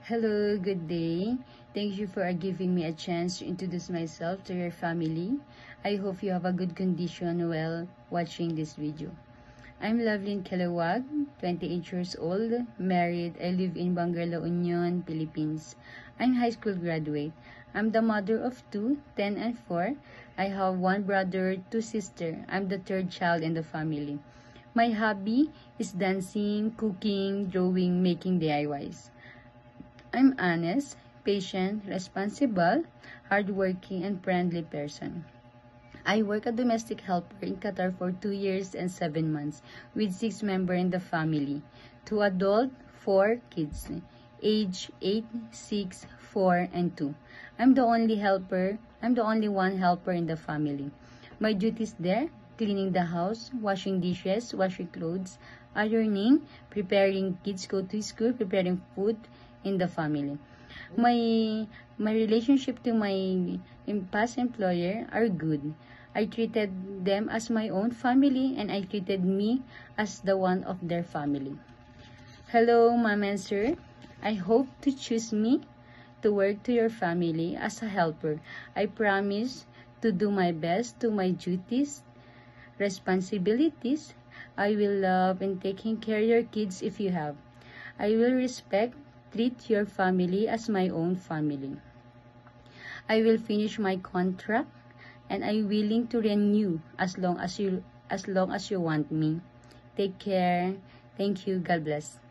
Hello, good day. Thank you for giving me a chance to introduce myself to your family. I hope you have a good condition while watching this video. I'm Lovelyn Kelewag, 28 years old, married. I live in Bangar, La Union, Philippines. I'm high school graduate. I'm the mother of two, 10 and 4. I have one brother, two sisters. I'm the third child in the family. My hobby is dancing, cooking, drawing, making DIYs. I'm honest, patient, responsible, hardworking, and friendly person. I work a domestic helper in Qatar for 2 years and 7 months with 6 members in the family, 2 adults, 4 kids, age 8, 6, 4, and 2. I'm the only one helper in the family. My duties there: cleaning the house, washing dishes, washing clothes, ironing, preparing kids go to school, preparing food in the family. My relationship to my past employer are good. I treated them as my own family, and I treated me as the one of their family. Hello, ma'am and sir. I hope to choose me to work to your family as a helper. I promise to do my best to my duties, responsibilities. I will love and taking care of your kids if you have. I will treat your family as my own family. I will finish my contract, and I'm willing to renew as long as you want me. Take care. Thank you. God bless.